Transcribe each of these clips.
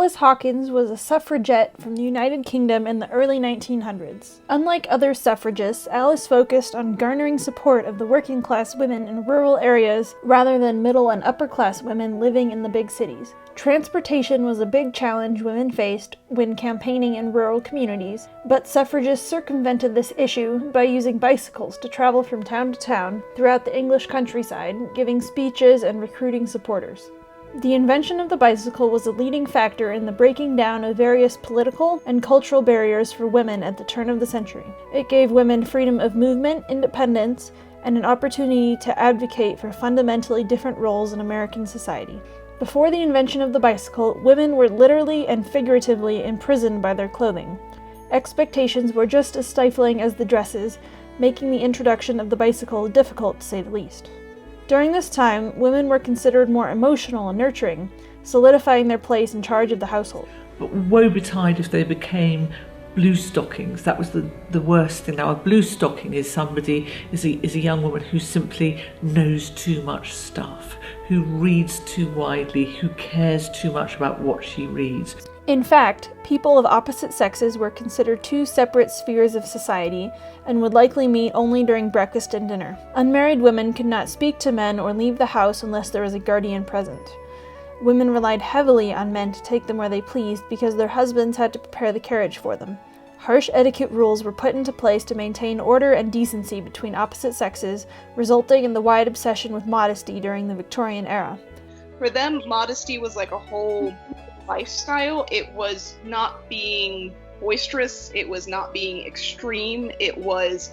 Alice Hawkins was a suffragette from the United Kingdom in the early 1900s. Unlike other suffragists, Alice focused on garnering support of the working class women in rural areas rather than middle and upper class women living in the big cities. Transportation was a big challenge women faced when campaigning in rural communities, but suffragists circumvented this issue by using bicycles to travel from town to town throughout the English countryside, giving speeches and recruiting supporters. The invention of the bicycle was a leading factor in the breaking down of various political and cultural barriers for women at the turn of the century. It gave women freedom of movement, independence, and an opportunity to advocate for fundamentally different roles in American society. Before the invention of the bicycle, women were literally and figuratively imprisoned by their clothing. Expectations were just as stifling as the dresses, making the introduction of the bicycle difficult to say the least. During this time, women were considered more emotional and nurturing, solidifying their place in charge of the household. But woe betide if they became blue stockings. That was the worst thing. Now, a blue stocking is a young woman who simply knows too much stuff, who reads too widely, who cares too much about what she reads. In fact, people of opposite sexes were considered two separate spheres of society and would likely meet only during breakfast and dinner. Unmarried women could not speak to men or leave the house unless there was a guardian present. Women relied heavily on men to take them where they pleased because their husbands had to prepare the carriage for them. Harsh etiquette rules were put into place to maintain order and decency between opposite sexes, resulting in the wide obsession with modesty during the Victorian era. For them, modesty was like a whole lifestyle. It was not being boisterous, it was not being extreme, it was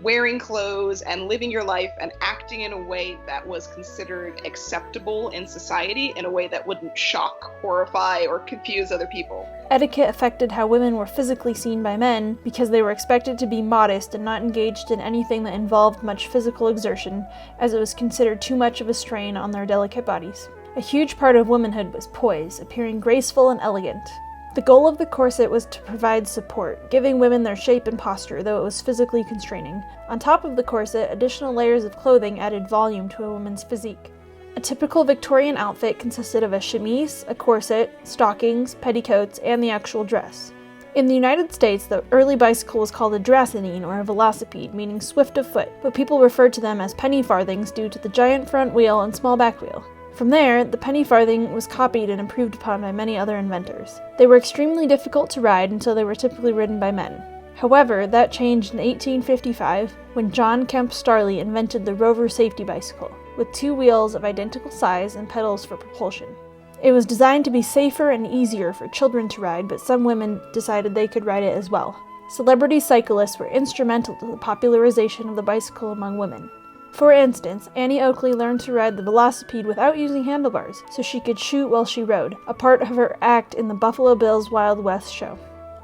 wearing clothes and living your life and acting in a way that was considered acceptable in society, in a way that wouldn't shock, horrify, or confuse other people. Etiquette affected how women were physically seen by men because they were expected to be modest and not engaged in anything that involved much physical exertion, as it was considered too much of a strain on their delicate bodies. A huge part of womanhood was poise, appearing graceful and elegant. The goal of the corset was to provide support, giving women their shape and posture, though it was physically constraining. On top of the corset, additional layers of clothing added volume to a woman's physique. A typical Victorian outfit consisted of a chemise, a corset, stockings, petticoats, and the actual dress. In the United States, the early bicycle was called a drassinine or a velocipede, meaning swift of foot, but people referred to them as penny farthings due to the giant front wheel and small back wheel. From there, the penny farthing was copied and improved upon by many other inventors. They were extremely difficult to ride until they were typically ridden by men. However, that changed in 1855 when John Kemp Starley invented the Rover safety bicycle, with two wheels of identical size and pedals for propulsion. It was designed to be safer and easier for children to ride, but some women decided they could ride it as well. Celebrity cyclists were instrumental to the popularization of the bicycle among women. For instance, Annie Oakley learned to ride the velocipede without using handlebars, so she could shoot while she rode, a part of her act in the Buffalo Bills Wild West show.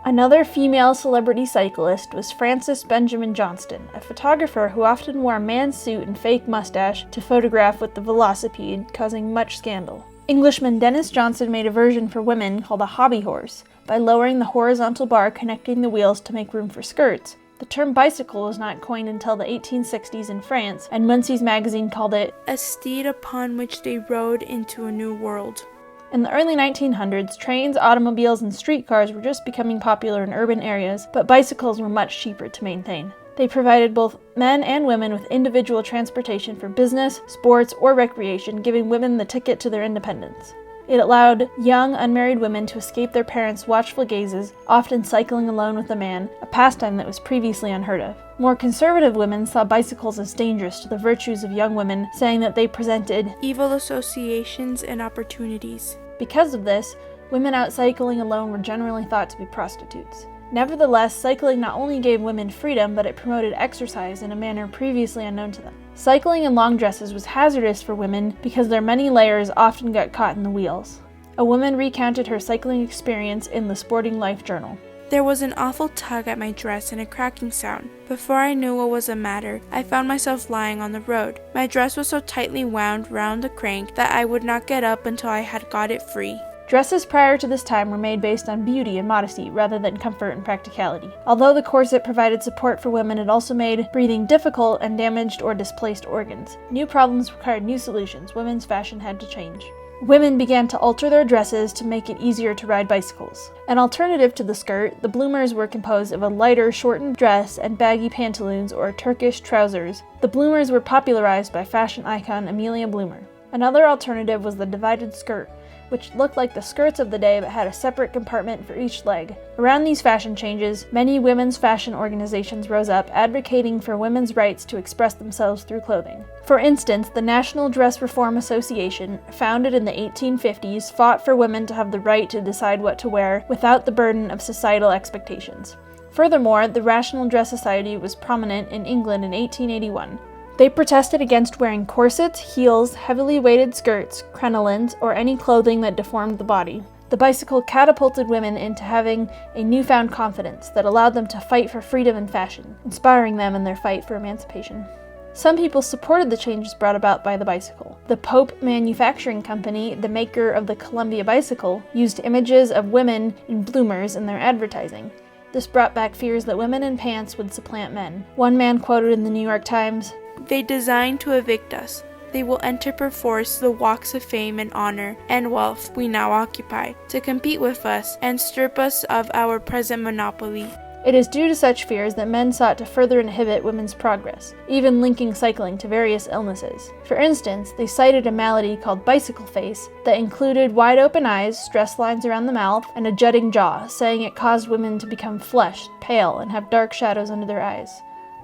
Another female celebrity cyclist was Frances Benjamin Johnston, a photographer who often wore a man's suit and fake mustache to photograph with the velocipede, causing much scandal. Englishman Dennis Johnson made a version for women called a hobby horse, by lowering the horizontal bar connecting the wheels to make room for skirts. The term bicycle was not coined until the 1860s in France, and Munsey's magazine called it a steed upon which they rode into a new world. In the early 1900s, trains, automobiles, and streetcars were just becoming popular in urban areas, but bicycles were much cheaper to maintain. They provided both men and women with individual transportation for business, sports, or recreation, giving women the ticket to their independence. It allowed young, unmarried women to escape their parents' watchful gazes, often cycling alone with a man, a pastime that was previously unheard of. More conservative women saw bicycles as dangerous to the virtues of young women, saying that they presented evil associations and opportunities. Because of this, women out cycling alone were generally thought to be prostitutes. Nevertheless, cycling not only gave women freedom, but it promoted exercise in a manner previously unknown to them. Cycling in long dresses was hazardous for women because their many layers often got caught in the wheels. A woman recounted her cycling experience in the Sporting Life journal. There was an awful tug at my dress and a cracking sound. Before I knew what was the matter, I found myself lying on the road. My dress was so tightly wound round the crank that I would not get up until I had got it free. Dresses prior to this time were made based on beauty and modesty rather than comfort and practicality. Although the corset provided support for women, it also made breathing difficult and damaged or displaced organs. New problems required new solutions. Women's fashion had to change. Women began to alter their dresses to make it easier to ride bicycles. An alternative to the skirt, the bloomers were composed of a lighter, shortened dress and baggy pantaloons or Turkish trousers. The bloomers were popularized by fashion icon Amelia Bloomer. Another alternative was the divided skirt, which looked like the skirts of the day but had a separate compartment for each leg. Around these fashion changes, many women's fashion organizations rose up, advocating for women's rights to express themselves through clothing. For instance, the National Dress Reform Association, founded in the 1850s, fought for women to have the right to decide what to wear without the burden of societal expectations. Furthermore, the Rational Dress Society was prominent in England in 1881. They protested against wearing corsets, heels, heavily weighted skirts, crinolines, or any clothing that deformed the body. The bicycle catapulted women into having a newfound confidence that allowed them to fight for freedom and fashion, inspiring them in their fight for emancipation. Some people supported the changes brought about by the bicycle. The Pope Manufacturing Company, the maker of the Columbia bicycle, used images of women in bloomers in their advertising. This brought back fears that women in pants would supplant men. One man quoted in the New York Times, "They design to evict us. They will enter perforce the walks of fame and honor and wealth we now occupy, to compete with us and strip us of our present monopoly." It is due to such fears that men sought to further inhibit women's progress, even linking cycling to various illnesses. For instance, they cited a malady called bicycle face that included wide open eyes, stress lines around the mouth, and a jutting jaw, saying it caused women to become flushed, pale, and have dark shadows under their eyes.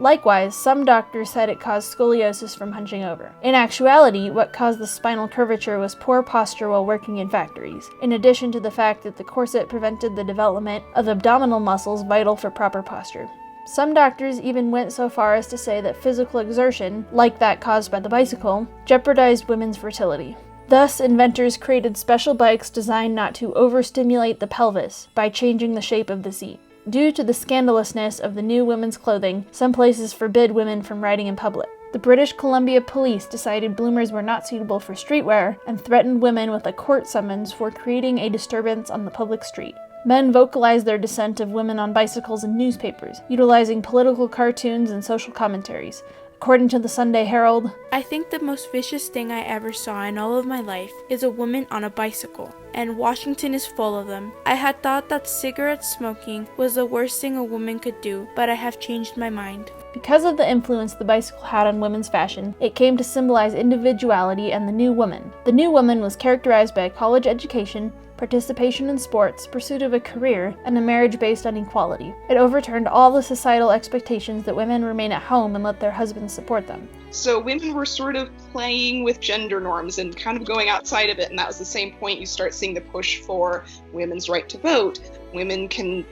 Likewise, some doctors said it caused scoliosis from hunching over. In actuality, what caused the spinal curvature was poor posture while working in factories, in addition to the fact that the corset prevented the development of abdominal muscles vital for proper posture. Some doctors even went so far as to say that physical exertion, like that caused by the bicycle, jeopardized women's fertility. Thus, inventors created special bikes designed not to overstimulate the pelvis by changing the shape of the seat. Due to the scandalousness of the new women's clothing, some places forbid women from riding in public. The British Columbia Police decided bloomers were not suitable for streetwear and threatened women with a court summons for creating a disturbance on the public street. Men vocalized their dissent of women on bicycles in newspapers, utilizing political cartoons and social commentaries. According to the Sunday Herald, "I think the most vicious thing I ever saw in all of my life is a woman on a bicycle, and Washington is full of them. I had thought that cigarette smoking was the worst thing a woman could do, but I have changed my mind." Because of the influence the bicycle had on women's fashion, it came to symbolize individuality and the new woman. The new woman was characterized by a college education, participation in sports, pursuit of a career, and a marriage based on equality. It overturned all the societal expectations that women remain at home and let their husbands support them. So women were sort of playing with gender norms and kind of going outside of it, and that was the same point you start seeing the push for women's right to vote. Women can,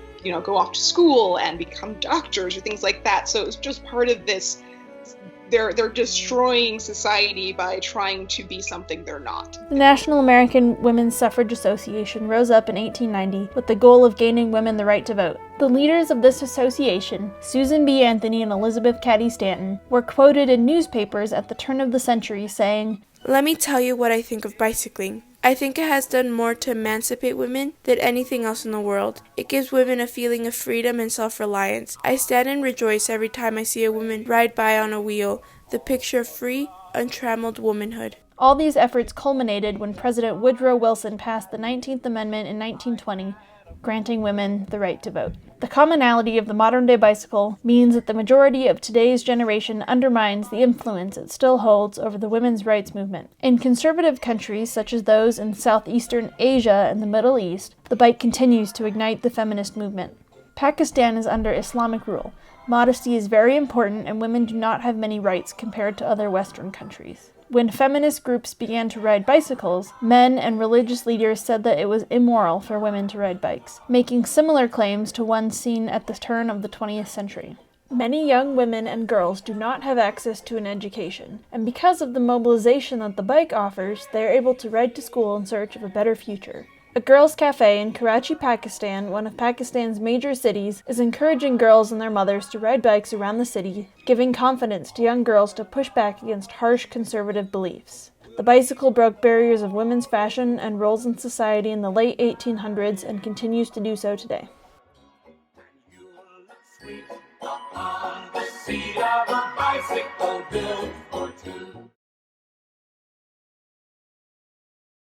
go off to school and become doctors or things like that. So it was just part of this. They're destroying society by trying to be something they're not. The National American Women's Suffrage Association rose up in 1890 with the goal of gaining women the right to vote. The leaders of this association, Susan B. Anthony and Elizabeth Cady Stanton, were quoted in newspapers at the turn of the century saying, "Let me tell you what I think of bicycling. I think it has done more to emancipate women than anything else in the world. It gives women a feeling of freedom and self-reliance. I stand and rejoice every time I see a woman ride by on a wheel, the picture of free, untrammeled womanhood." All these efforts culminated when President Woodrow Wilson passed the 19th Amendment in 1920, granting women the right to vote. The commonality of the modern-day bicycle means that the majority of today's generation undermines the influence it still holds over the women's rights movement. In conservative countries such as those in Southeastern Asia and the Middle East, the bike continues to ignite the feminist movement. Pakistan is under Islamic rule. Modesty is very important, and women do not have many rights compared to other Western countries. When feminist groups began to ride bicycles, men and religious leaders said that it was immoral for women to ride bikes, making similar claims to one seen at the turn of the 20th century. Many young women and girls do not have access to an education, and because of the mobilization that the bike offers, they are able to ride to school in search of a better future. A girls' cafe in Karachi, Pakistan, one of Pakistan's major cities, is encouraging girls and their mothers to ride bikes around the city, giving confidence to young girls to push back against harsh conservative beliefs. The bicycle broke barriers of women's fashion and roles in society in the late 1800s and continues to do so today. On the seat of a bicycle built